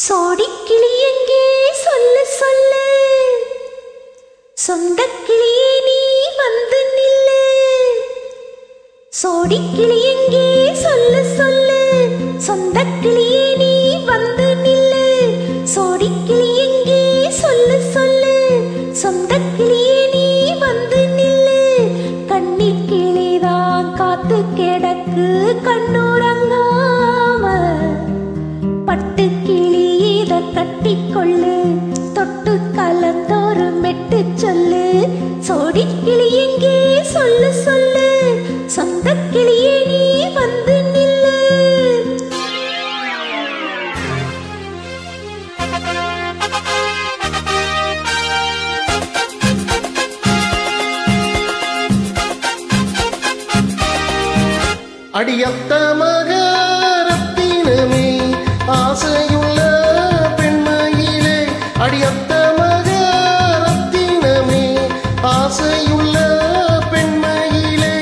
சோடிக்கிளி எங்கே சொல்லு சொல்லு, சொந்தக்கிளியே நீ வந்து நில்லு. சோடிக்கிளி எங்கே சொல்லு சொல்லு, சொந்தக்கிளியே நீ வந்து நில்லு. சோடிக்கிளி எங்கே சொல்லு சொல்லு, சொந்தக்கிளியே நீ வந்து நில்லு. கன்னிக் கிளிதான் காத்து கிடக்கு கண்ணுறங்காம, பட்டு கிளி இத கட்டிக்கொள்ளு, தொட்டு கலந்தோறு மெட்டு சொல்லு. சோடிக்கிளி எங்கே சொல்லு சொல்லு, சொந்தக்கிளியே நீ வந்து நில்லு. அடியத்த மகரத்தினமே ஆசையுள்ள பெண்மையிலே, அடியத்த மகரத்தினமே ஆசையுள்ள பெண்மையிலே,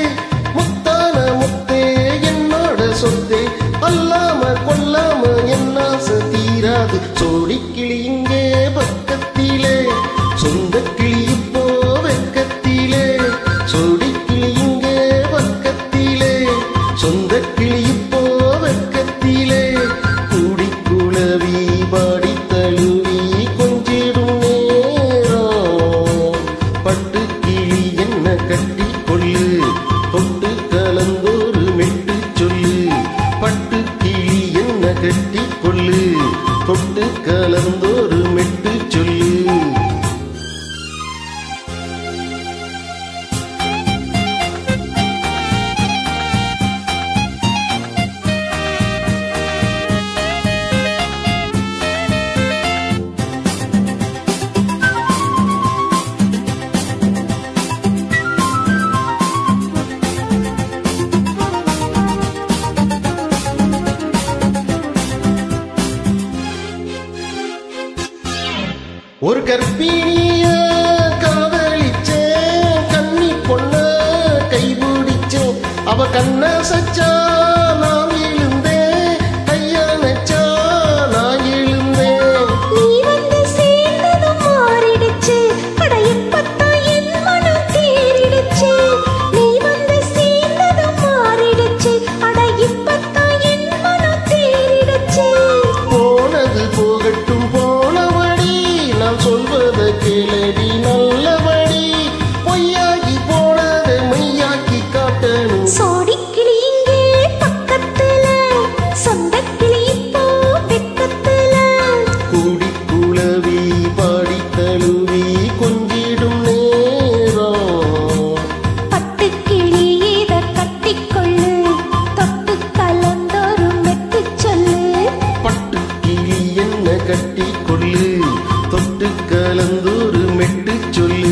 முத்தான முத்தே என்னோட சொத்தே, அல்லாம கொல்லாம என்ன தீராது. சோடிக்கிளி இங்கே பக்கத்திலே, சொந்தக்கிளி இப்போ வெக்கத்திலே. சோடிக்கிளி இங்கே பக்கத்திலே, சொந்தக்கிளி இப்போ வெக்கத்திலே. கூடி குளவி பாடி தழுவி கொஞ்சிடும் நேரம், பட்டு கிளி என்ன கட்டி கொள்ளு, தொட்டு கலந்தோறு மெட்டு சொல்லு. பட்டு கிளி என்ன கட்டி கொள்ளு, தொட்டு கலந்தோறு மெட்டு சொல்லு. ஒரு கற்பிணிய காதலிச்சேன், கன்னி பொண்ண கைபிடிச்சேன். அவ கண்ண சச்சா நான் எழுந்தேன், கையானச்சா நான் எழுந்தேன். நீ வந்து சேர்ந்ததும் மாறிடுச்சு, படையப்பத்தான் என் மனம் தேறிடுச்சு. நீ வந்து சேர்ந்ததும் மாறிடுச்சு, அடையப்பத்தான் என் மனம் தேறிடுச்சு. போனது போகட்டும் போனபடி, நான் சொல்வத கேளடி நல்லபடி. பொய்யாகி போனதை மெய்யாக்கி காட்டணும். சோடிக்கிளி இங்கே பக்கத்துல, சொந்தக்கிளி இப்போ வெக்கத்துல. கூடி குளவி பாடி தழுவி கொஞ்சிடும் நேரம், பட்டு கிளி இத கட்டிக்கொள்ளு, தொட்டு கலந்தோறு மெட்டு சொல்லு. பட்டு கிளி என்ன கட்டி கொள்ளு, தொட்டு கலந்தோறு மெட்டு சொல்லு.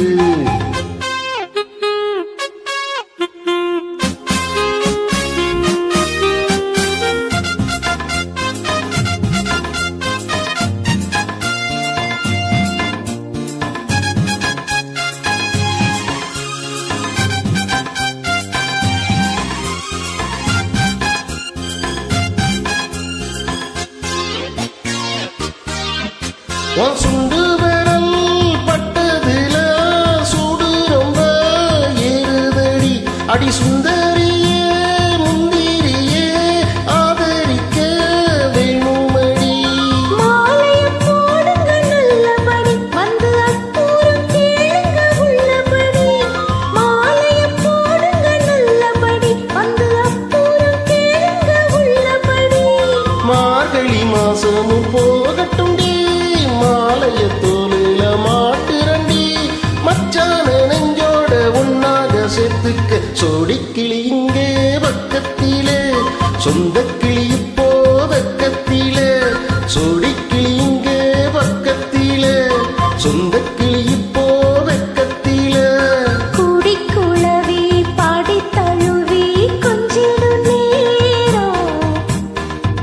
உன் சுண்டு விரல் பட்டதுல சூடு ரொம்ப ஏறுதடி. அடி சுந்தரியே முந்திரியே ஆதரிக்க வேணுமடி. மாலைய போடுங்க நல்லபடி, வந்து அற்புறம் கேளுங்க உள்ளபடி. மாலைய போடுங்க நல்லபடி, வந்து அற்புறம் கேளுங்க உள்ளபடி. மார்கழி மாசமும் போகட்டும் டி, மாலைய தோலுல மாட்டுரண்டி. மச்சான நெஞ்சோட ஒன்னாக சேர்த்துக்க. சோடிக்கிளி இங்கே பக்கத்திலே, சொந்தக்கிளி இப்போ வெக்கத்திலே. சோடிக்கிளி இங்கே பக்கத்திலே, சொந்தக்கிளி இப்போ வெக்கத்திலே. கூடி குளவி பாடி தழுவி கொஞ்சிடும் நேரம்,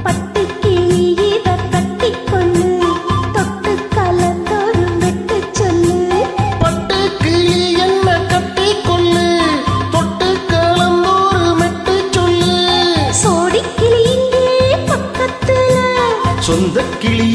பட்டு கிளி இத கட்டிக்கொள்ளு, தொட்டு கலந்தோறு மெட்டு சொல்லு. பட்டு கிளி என்ன கட்டி கொள்ளு, தொட்டு கலந்தோறு மெட்டு சொல்லு. சோடிக்கிளி இங்கே பக்கத்துல, சொந்த கிளி